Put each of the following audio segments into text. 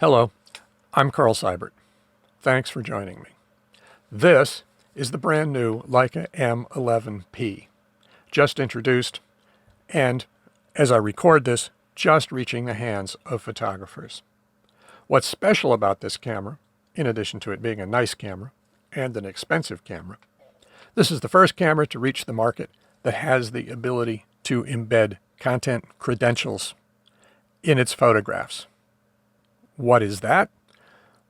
Hello, I'm Carl Seibert. Thanks for joining me. This is the brand new Leica M11-P, just introduced, and as I record this, just reaching the hands of photographers. What's special about this camera, in addition to it being a nice camera and an expensive camera, this is the first camera to reach the market that has the ability to embed content credentials in its photographs. What is that?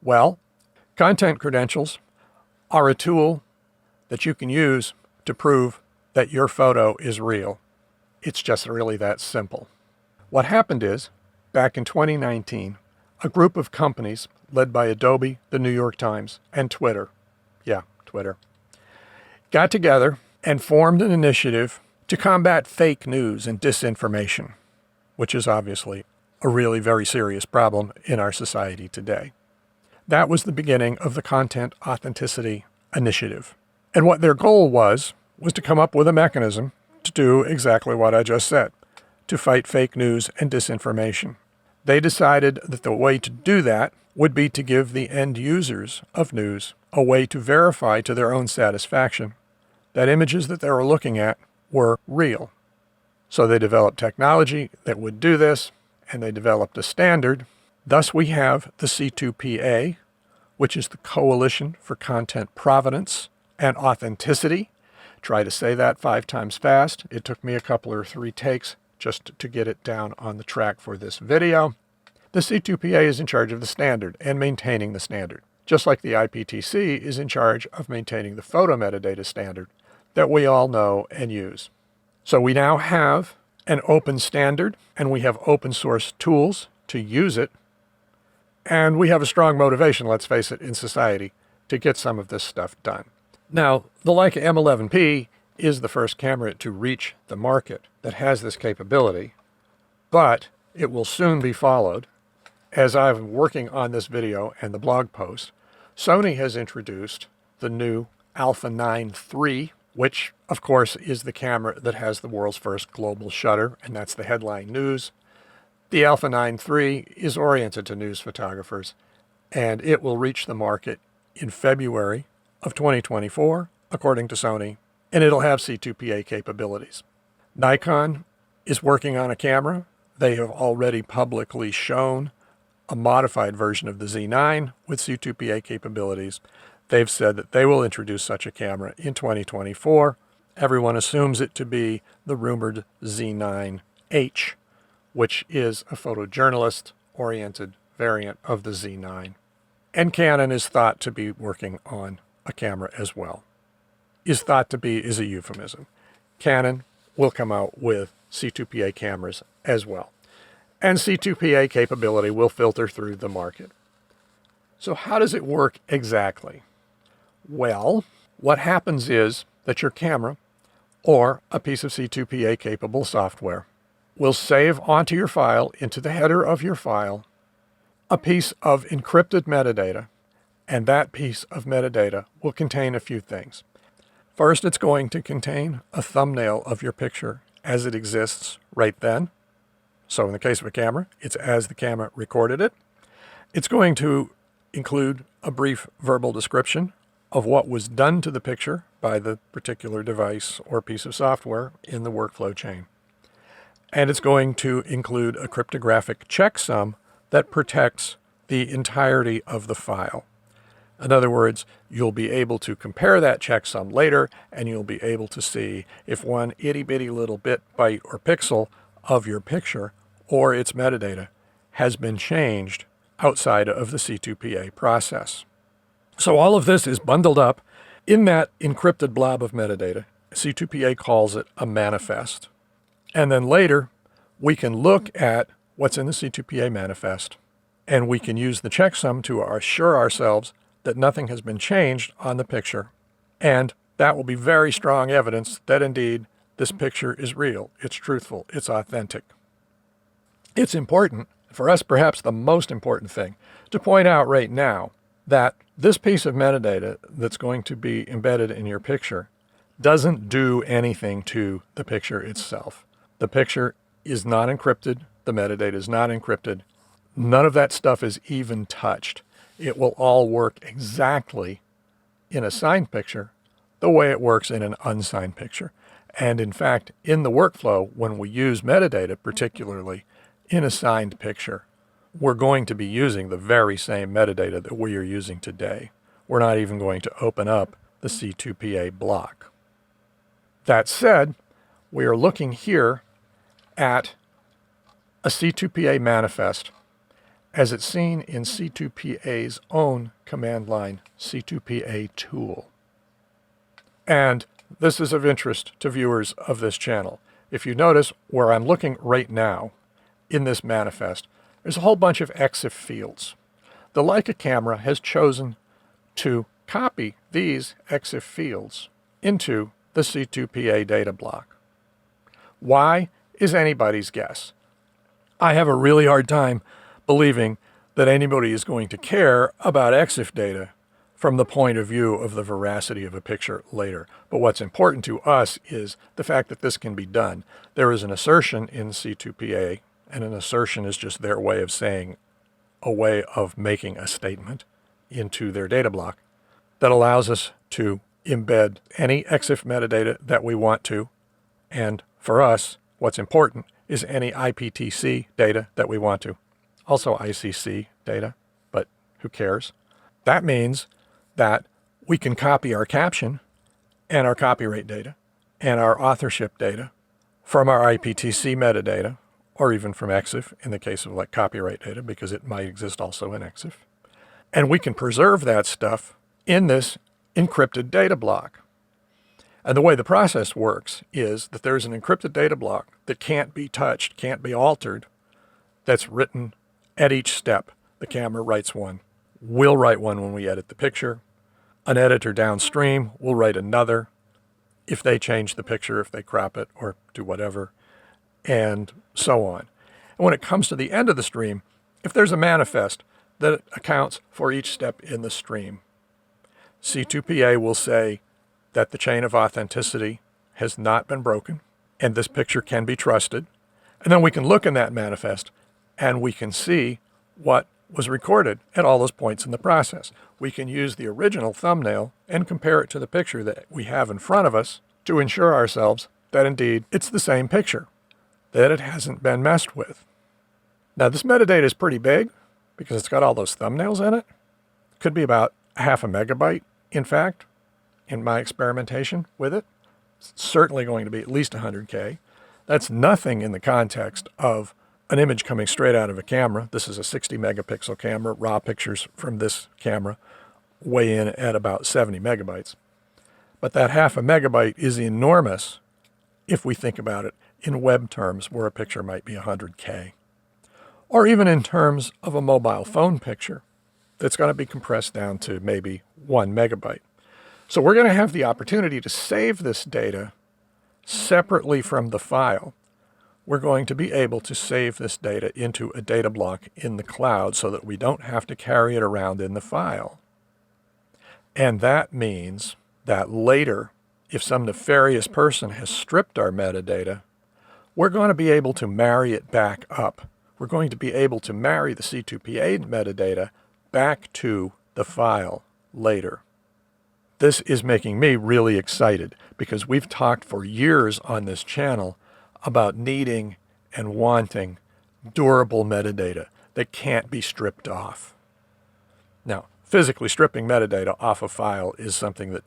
Well, content credentials are a tool that you can use to prove that your photo is real. It's just really that simple. What happened is, back in 2019, a group of companies led by Adobe, the New York Times, and Twitter, got together and formed an initiative to combat fake news and disinformation, which is obviously a really very serious problem in our society today. That was the beginning of the Content Authenticity Initiative. And what their goal was to come up with a mechanism to do exactly what I just said, to fight fake news and disinformation. They decided that the way to do that would be to give the end users of news a way to verify to their own satisfaction that images that they were looking at were real. So they developed technology that would do this, and they developed a standard. Thus we have the C2PA, which is the Coalition for Content Provenance and Authenticity. Try to say that 5 times fast. It took me a couple or 3 takes just to get it down on the track for this video. The C2PA is in charge of the standard and maintaining the standard, just like the IPTC is in charge of maintaining the photo metadata standard that we all know and use. So we now have an open standard, and we have open source tools to use it, and we have a strong motivation, let's face it, in society to get some of this stuff done. Now, the Leica M11-P is the first camera to reach the market that has this capability, but it will soon be followed. As I'm working on this video and the blog post, Sony has introduced the new Alpha 9 III, which, of course, is the camera that has the world's first global shutter, and that's the headline news. The Alpha 9 III is oriented to news photographers, and it will reach the market in February of 2024, according to Sony, and it'll have C2PA capabilities. Nikon is working on a camera. They have already publicly shown a modified version of the Z9 with C2PA capabilities. They've said that they will introduce such a camera in 2024. Everyone assumes it to be the rumored Z9H, which is a photojournalist-oriented variant of the Z9. And Canon is thought to be working on a camera as well. Is thought to be is a euphemism. Canon will come out with C2PA cameras as well. And C2PA capability will filter through the market. So how does it work exactly? Well, what happens is that your camera, or a piece of C2PA capable software, will save onto your file, into the header of your file, a piece of encrypted metadata, and that piece of metadata will contain a few things. First, it's going to contain a thumbnail of your picture as it exists right then. So in the case of a camera, it's as the camera recorded it. It's going to include a brief verbal description of what was done to the picture by the particular device or piece of software in the workflow chain. And it's going to include a cryptographic checksum that protects the entirety of the file. In other words, you'll be able to compare that checksum later, and you'll be able to see if one itty-bitty little bit, byte, or pixel of your picture or its metadata has been changed outside of the C2PA process. So all of this is bundled up in that encrypted blob of metadata. C2PA calls it a manifest. And then later, we can look at what's in the C2PA manifest, and we can use the checksum to assure ourselves that nothing has been changed on the picture. And that will be very strong evidence that indeed this picture is real, it's truthful, it's authentic. It's important, for us perhaps the most important thing, to point out right now that this piece of metadata that's going to be embedded in your picture doesn't do anything to the picture itself. The picture is not encrypted, the metadata is not encrypted, None of that stuff is even touched. It will all work exactly in a signed picture the way it works in an unsigned picture. And in fact, in the workflow, when we use metadata, particularly in a signed picture, we're going to be using the very same metadata that we are using today. We're not even going to open up the C2PA block. That said, we are looking here at a C2PA manifest as it's seen in C2PA's own command line C2PA tool. And this is of interest to viewers of this channel. If you notice where I'm looking right now in this manifest, there's a whole bunch of EXIF fields. The Leica camera has chosen to copy these EXIF fields into the C2PA data block. Why is anybody's guess. I have a really hard time believing that anybody is going to care about EXIF data from the point of view of the veracity of a picture later. But what's important to us is the fact that this can be done. There is an assertion in C2PA, and an assertion is just their way of saying a way of making a statement into their data block that allows us to embed any EXIF metadata that we want to. And for us, what's important is any IPTC data that we want to. Also ICC data, but who cares? That means that we can copy our caption and our copyright data and our authorship data from our IPTC metadata, or even from EXIF in the case of like copyright data, because it might exist also in EXIF. And we can preserve that stuff in this encrypted data block. And the way the process works is that there's an encrypted data block that can't be touched, can't be altered, that's written at each step. The camera writes one. We'll write one when we edit the picture. An editor downstream will write another if they change the picture, if they crop it or do whatever, and so on. And when it comes to the end of the stream, if there's a manifest that accounts for each step in the stream, C2PA will say that the chain of authenticity has not been broken and this picture can be trusted. And then we can look in that manifest and we can see what was recorded at all those points in the process. We can use the original thumbnail and compare it to the picture that we have in front of us to ensure ourselves that indeed it's the same picture, that it hasn't been messed with. Now this metadata is pretty big because it's got all those thumbnails in it. It could be about half a megabyte, in fact, in my experimentation with it. It's certainly going to be at least 100K. That's nothing in the context of an image coming straight out of a camera. This is a 60 megapixel camera. Raw pictures from this camera weigh in at about 70 megabytes. But that half a megabyte is enormous if we think about it in web terms, where a picture might be 100K. Or even in terms of a mobile phone picture that's going to be compressed down to maybe 1 megabyte. So we're going to have the opportunity to save this data separately from the file. We're going to be able to save this data into a data block in the cloud so that we don't have to carry it around in the file. And that means that later, if some nefarious person has stripped our metadata, we're going to be able to marry it back up. We're going to be able to marry the C2PA metadata back to the file later. This is making me really excited because we've talked for years on this channel about needing and wanting durable metadata that can't be stripped off. Now, physically stripping metadata off a file is something that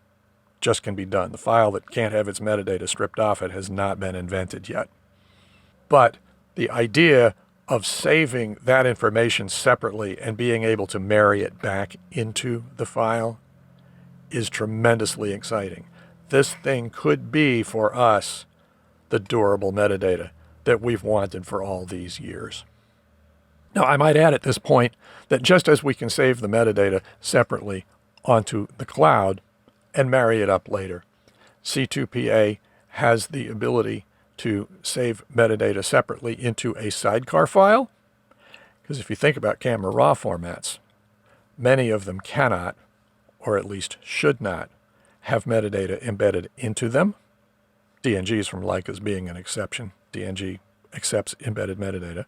just can be done. The file that can't have its metadata stripped off it has not been invented yet. But the idea of saving that information separately and being able to marry it back into the file is tremendously exciting. This thing could be, for us, the durable metadata that we've wanted for all these years. Now, I might add at this point that just as we can save the metadata separately onto the cloud and marry it up later, C2PA has the ability to save metadata separately into a sidecar file. Because if you think about camera raw formats, many of them cannot, or at least should not, have metadata embedded into them. DNGs from Leica's being an exception. DNG accepts embedded metadata.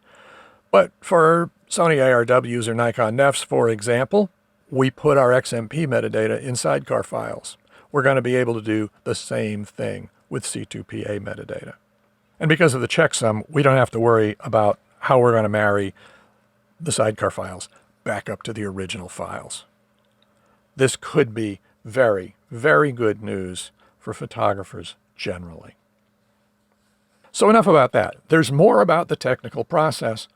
But for Sony ARWs or Nikon NEFs, for example, we put our XMP metadata in sidecar files. We're going to be able to do the same thing with C2PA metadata. And because of the checksum, we don't have to worry about how we're going to marry the sidecar files back up to the original files. This could be very, very good news for photographers generally. So enough about that. There's more about the technical process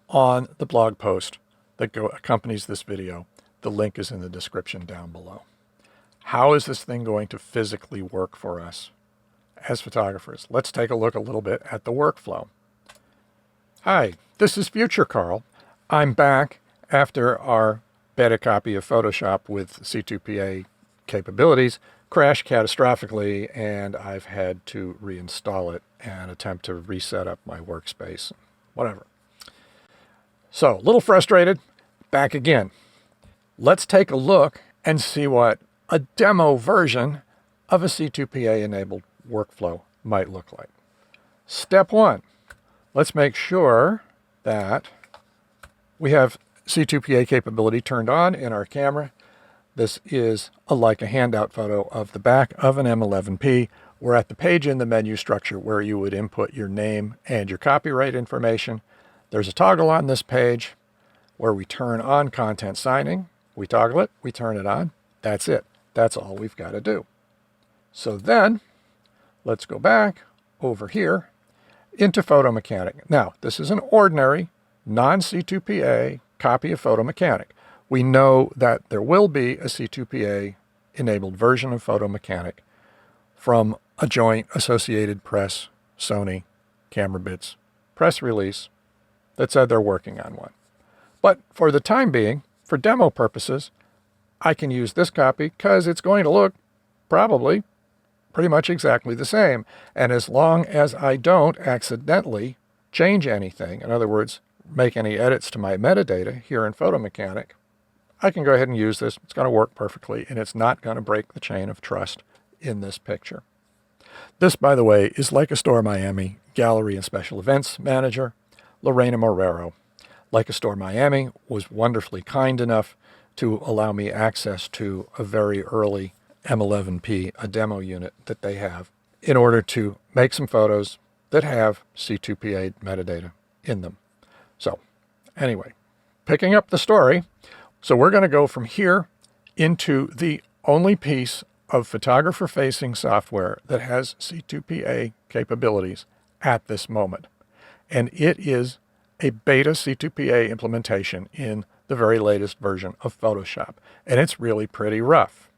on the blog post that accompanies this video. The link is in the description down below. How is this thing going to physically work for us as photographers? Let's take a look a little bit at the workflow. Hi, this is Future Carl. I'm back after our beta copy of Photoshop with C2PA capabilities crashed catastrophically, and I've had to reinstall it and attempt to reset up my workspace, whatever. So, a little frustrated, back again. Let's take a look and see what a demo version of a C2PA-enabled workflow might look like. Step one, let's make sure that we have C2PA capability turned on in our camera. This is a Leica handout photo of the back of an M11-P. We're at the page in the menu structure where you would input your name and your copyright information. There's a toggle on this page where we turn on content signing. We toggle it, we turn it on. That's it. That's all we've got to do. So then, let's go back over here into Photo Mechanic. Now, this is an ordinary non-C2PA copy of Photo Mechanic. We know that there will be a C2PA enabled version of Photo Mechanic from a joint Associated Press, Sony, Camera Bits press release that said they're working on one. But for the time being, for demo purposes, I can use this copy because it's going to look probably pretty much exactly the same. And as long as I don't accidentally change anything, in other words, make any edits to my metadata here in Photo Mechanic, I can go ahead and use this. It's going to work perfectly, and it's not going to break the chain of trust in this picture. This, by the way, is Leica Store Miami Gallery and Special Events Manager, Lorena Marrero. Leica Store Miami was wonderfully kind enough to allow me access to a very early M11-P, a demo unit that they have, in order to make some photos that have C2PA metadata in them. So, anyway, picking up the story, so we're going to go from here into the only piece of photographer-facing software that has C2PA capabilities at this moment. And it is a beta C2PA implementation in the very latest version of Photoshop. And it's really pretty rough.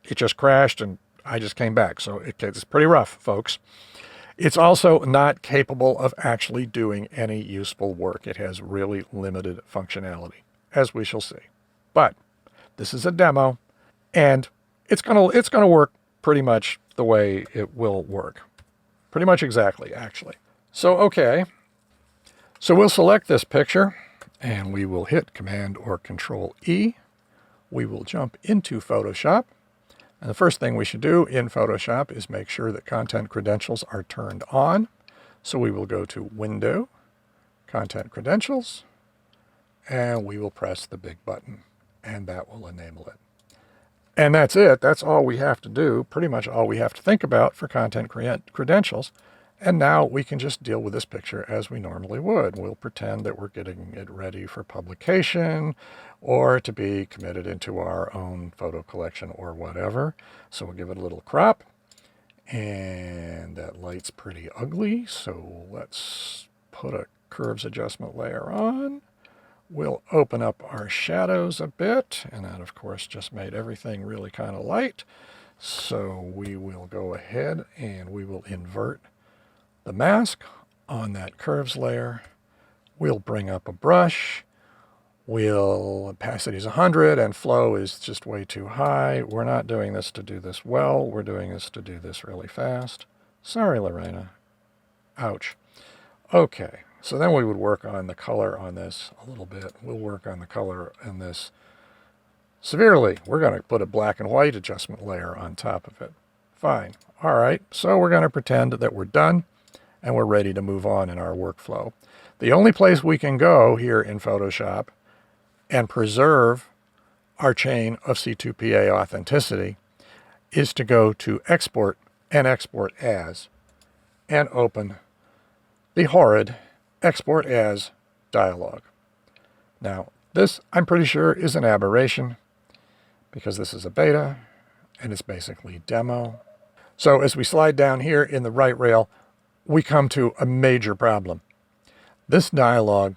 It just crashed and I just came back, so it's pretty rough, folks. It's also not capable of actually doing any useful work. It has really limited functionality, as we shall see. But this is a demo, and it's gonna work pretty much the way it will work. Pretty much exactly, actually. So, okay. So we'll select this picture, and we will hit Command or Control E. We will jump into Photoshop. And the first thing we should do in Photoshop is make sure that content credentials are turned on. So we will go to Window, Content Credentials, and we will press the big button, and that will enable it. And that's it. That's all we have to do, pretty much all we have to think about for content credentials. And now we can just deal with this picture as we normally would. We'll pretend that we're getting it ready for publication or to be committed into our own photo collection or whatever. So we'll give it a little crop. And that light's pretty ugly, so let's put a curves adjustment layer on. We'll open up our shadows a bit, and that of course just made everything really kind of light. So we will go ahead and we will invert the mask on that curves layer. We'll bring up a brush. Opacity is 100 and flow is just way too high. We're not doing this to do this well. We're doing this to do this really fast. Sorry, Lorena. Ouch. Okay, so then we would work on the color on this a little bit. We'll work on the color in this severely. We're going to put a black and white adjustment layer on top of it. Fine. All right, so we're going to pretend that we're done and we're ready to move on in our workflow. The only place we can go here in Photoshop and preserve our chain of C2PA authenticity is to go to Export and Export As and open the horrid Export As dialog. Now, this, I'm pretty sure, is an aberration because this is a beta and it's basically demo. So as we slide down here in the right rail, we come to a major problem. This dialog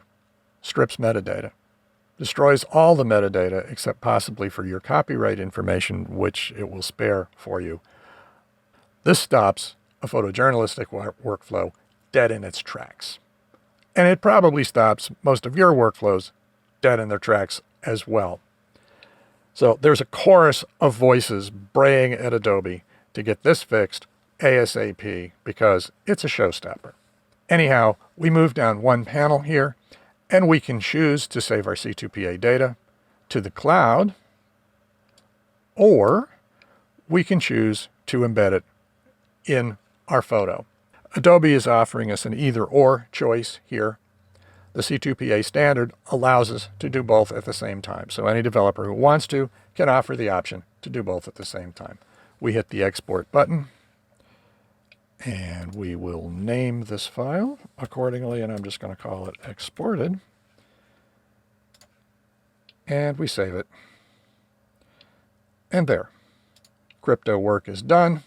strips metadata, destroys all the metadata except possibly for your copyright information, which it will spare for you. This stops a photojournalistic workflow dead in its tracks. And it probably stops most of your workflows dead in their tracks as well. So there's a chorus of voices braying at Adobe to get this fixed ASAP because it's a showstopper. Anyhow, we move down one panel here, and we can choose to save our C2PA data to the cloud, or we can choose to embed it in our photo. Adobe is offering us an either-or choice here. The C2PA standard allows us to do both at the same time, so any developer who wants to can offer the option to do both at the same time. We hit the export button, and we will name this file accordingly, and I'm just going to call it exported. And we save it. And there. Crypto work is done,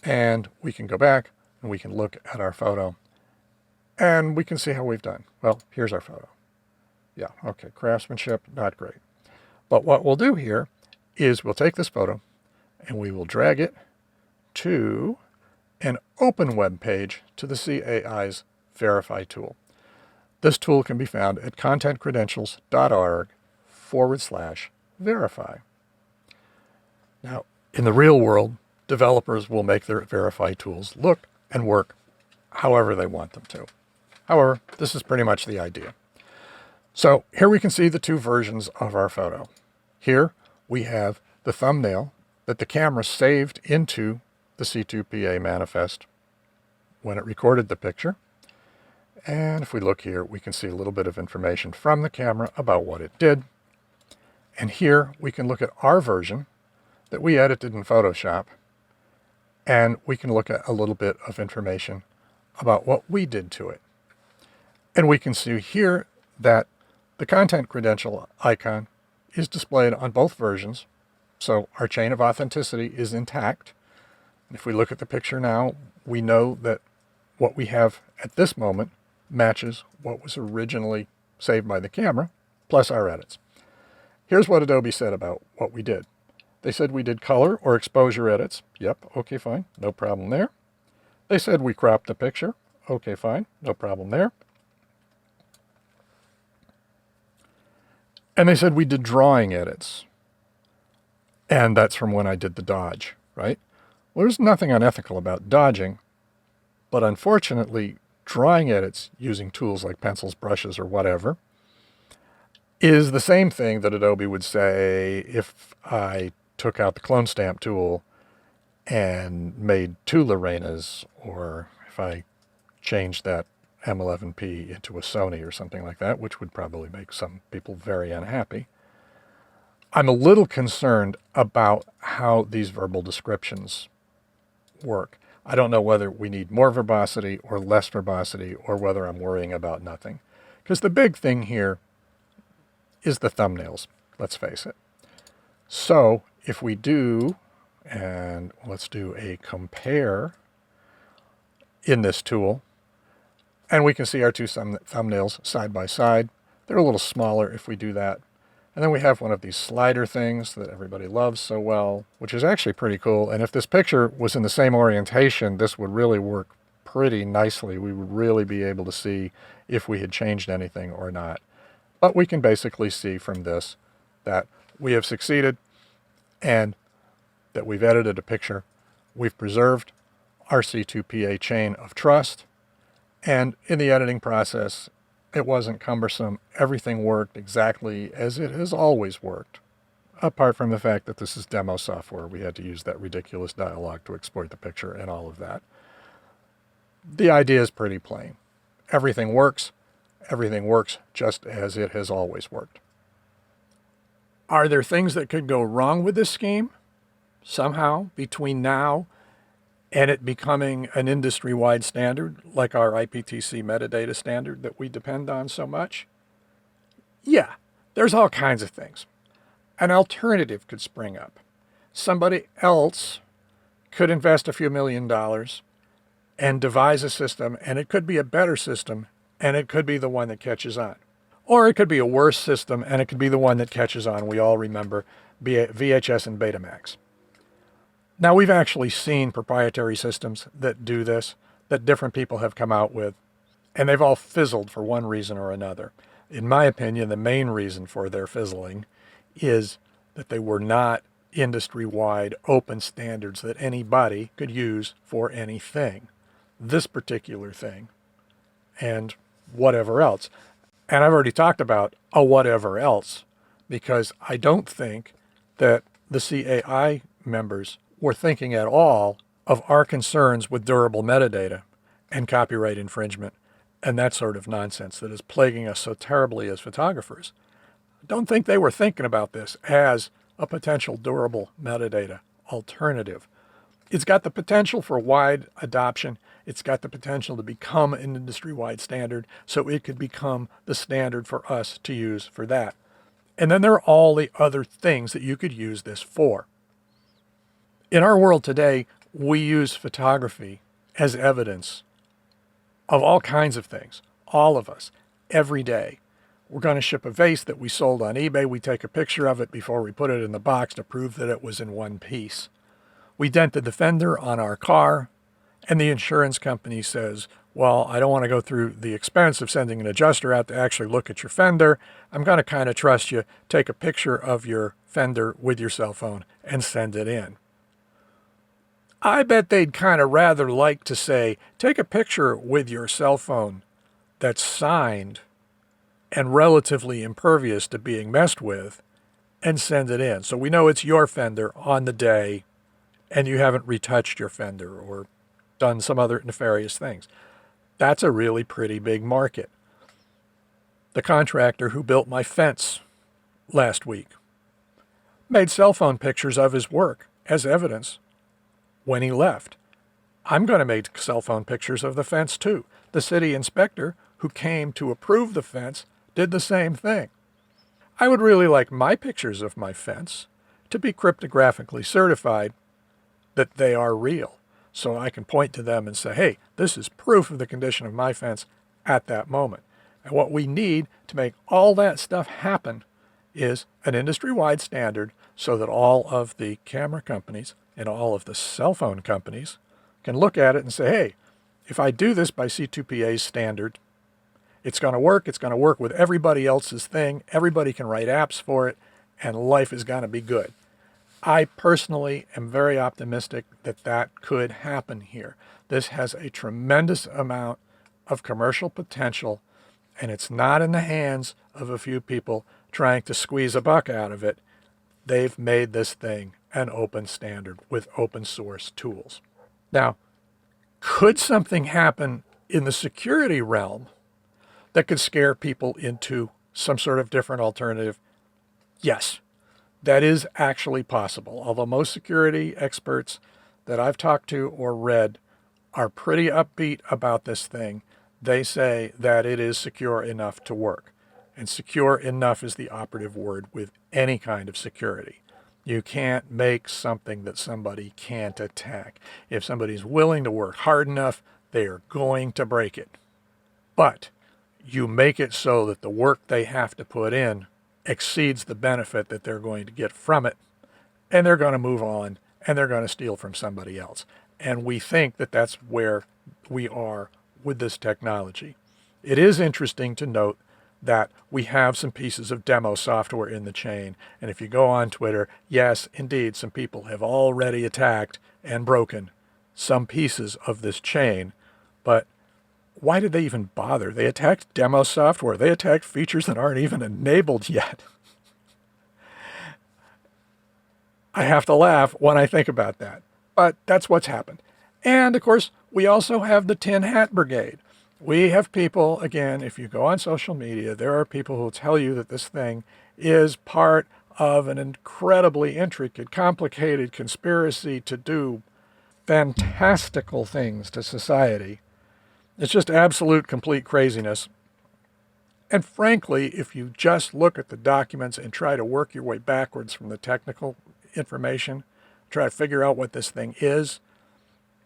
and we can go back and we can look at our photo, and we can see how we've done. Well, here's our photo. Yeah, okay, craftsmanship, not great. But what we'll do here is we'll take this photo and we will drag it to an open web page to the CAI's Verify tool. This tool can be found at contentcredentials.org/verify. Now, in the real world, developers will make their Verify tools look and work however they want them to. However, this is pretty much the idea. So here we can see the two versions of our photo. Here we have the thumbnail that the camera saved into the C2PA manifest when it recorded the picture. And if we look here, we can see a little bit of information from the camera about what it did. And here we can look at our version that we edited in Photoshop, and we can look at a little bit of information about what we did to it. And we can see here that the content credential icon is displayed on both versions, so our chain of authenticity is intact. If we look at the picture now, we know that what we have at this moment matches what was originally saved by the camera, plus our edits. Here's what Adobe said about what we did. They said we did color or exposure edits. Yep, okay, fine, no problem there. They said we cropped the picture. Okay, fine, no problem there. And they said we did drawing edits. And that's from when I did the dodge, right? Well, there's nothing unethical about dodging, but unfortunately, drawing edits using tools like pencils, brushes, or whatever is the same thing that Adobe would say if I took out the clone stamp tool and made two Lorenas, or if I changed that M11-P into a Sony or something like that, which would probably make some people very unhappy. I'm a little concerned about how these verbal descriptions work. I don't know whether we need more verbosity or less verbosity, or whether I'm worrying about nothing. Because the big thing here is the thumbnails, let's face it. So if we do, and let's do a compare in this tool, and we can see our two thumbnails side by side. They're a little smaller if we do that. And then we have one of these slider things that everybody loves so well, which is actually pretty cool. And if this picture was in the same orientation, this would really work pretty nicely. We would really be able to see if we had changed anything or not. But we can basically see from this that we have succeeded and that we've edited a picture. We've preserved our C2PA chain of trust. And in the editing process, it wasn't cumbersome. Everything worked exactly as it has always worked, apart from the fact that this is demo software. We had to use that ridiculous dialogue to export the picture and all of that. The idea is pretty plain. Everything works. everything works just as it has always worked. Are there things that could go wrong with this scheme? Somehow, between now and it becoming an industry-wide standard, like our IPTC metadata standard that we depend on so much? Yeah, there's all kinds of things. An alternative could spring up. Somebody else could invest a few $1 million and devise a system, and it could be a better system, and it could be the one that catches on. Or it could be a worse system, and it could be the one that catches on. We all remember VHS and Betamax. Now, we've actually seen proprietary systems that do this, that different people have come out with, and they've all fizzled for one reason or another. In my opinion, the main reason for their fizzling is that they were not industry-wide open standards that anybody could use for anything. This particular thing and whatever else. And I've already talked about a whatever else because I don't think that the CAI members were thinking at all of our concerns with durable metadata and copyright infringement and that sort of nonsense that is plaguing us so terribly as photographers. I don't think they were thinking about this as a potential durable metadata alternative. It's got the potential for wide adoption. It's got the potential to become an industry-wide standard, so it could become the standard for us to use for that. And then there are all the other things that you could use this for. In our world today, we use photography as evidence of all kinds of things, all of us, every day. We're going to ship a vase that we sold on eBay. We take a picture of it before we put it in the box to prove that it was in one piece. We dented the fender on our car, and the insurance company says, well, I don't want to go through the expense of sending an adjuster out to actually look at your fender. I'm going to kind of trust you. Take a picture of your fender with your cell phone and send it in. I bet they'd kind of rather like to say, take a picture with your cell phone that's signed and relatively impervious to being messed with and send it in. So we know it's your fender on the day and you haven't retouched your fender or done some other nefarious things. That's a really pretty big market. The contractor who built my fence last week made cell phone pictures of his work as evidence when he left. I'm going to make cell phone pictures of the fence too. The city inspector who came to approve the fence did the same thing. I would really like my pictures of my fence to be cryptographically certified that they are real, so I can point to them and say, hey, this is proof of the condition of my fence at that moment. And what we need to make all that stuff happen is an industry-wide standard so that all of the camera companies and all of the cell phone companies can look at it and say, hey, if I do this by C2PA's standard, it's going to work. It's going to work with everybody else's thing. Everybody can write apps for it, and life is going to be good. I personally am very optimistic that that could happen here. This has a tremendous amount of commercial potential, and it's not in the hands of a few people trying to squeeze a buck out of it. They've made this thing an open standard with open source tools. Now, could something happen in the security realm that could scare people into some sort of different alternative? Yes. That is actually possible, although most security experts that I've talked to or read are pretty upbeat about this thing. They say that it is secure enough to work. And secure enough is the operative word with any kind of security. You can't make something that somebody can't attack. If somebody's willing to work hard enough, they are going to break it. But you make it so that the work they have to put in exceeds the benefit that they're going to get from it, and they're going to move on, and they're going to steal from somebody else. And we think that that's where we are with this technology. It is interesting to note that we have some pieces of demo software in the chain, and if you go on Twitter, yes, indeed, some people have already attacked and broken some pieces of this chain, but why did they even bother? They attacked demo software. They attacked features that aren't even enabled yet. I have to laugh when I think about that, but that's what's happened. And of course, we also have the Tin Hat Brigade. We have people, again, if you go on social media, there are people who will tell you that this thing is part of an incredibly intricate, complicated conspiracy to do fantastical things to society. It's just absolute, complete craziness. And frankly, if you just look at the documents and try to work your way backwards from the technical information, try to figure out what this thing is,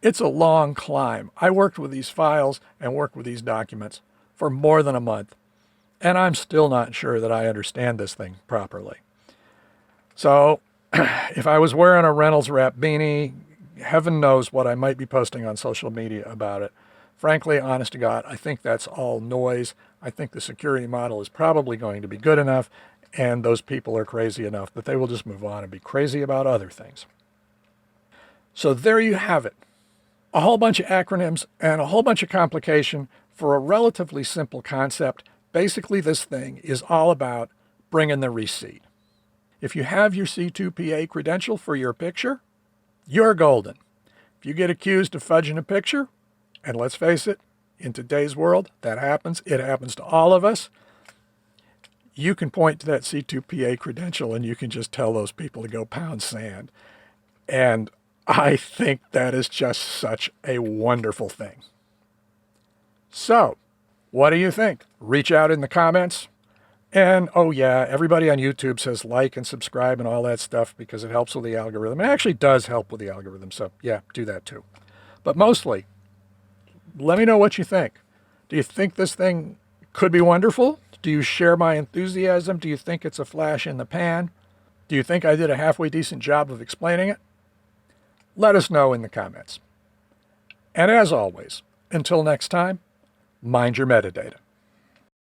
it's a long climb. I worked with these files and worked with these documents for more than a month, and I'm still not sure that I understand this thing properly. So if I was wearing a Reynolds Wrap beanie, heaven knows what I might be posting on social media about it. Frankly, honest to God, I think that's all noise. I think the security model is probably going to be good enough, and those people are crazy enough that they will just move on and be crazy about other things. So there you have it. A whole bunch of acronyms and a whole bunch of complication for a relatively simple concept. Basically, this thing is all about bringing the receipt. If you have your C2PA credential for your picture, you're golden. If you get accused of fudging a picture, and let's face it, in today's world, that happens. It happens to all of us. You can point to that C2PA credential and you can just tell those people to go pound sand. And I think that is just such a wonderful thing. So, what do you think? Reach out in the comments. And, oh yeah, everybody on YouTube says like and subscribe and all that stuff because it helps with the algorithm. It actually does help with the algorithm, so yeah, do that too. But mostly, let me know what you think. Do you think this thing could be wonderful? Do you share my enthusiasm? Do you think it's a flash in the pan? Do you think I did a halfway decent job of explaining it? Let us know in the comments. And as always, until next time, mind your metadata.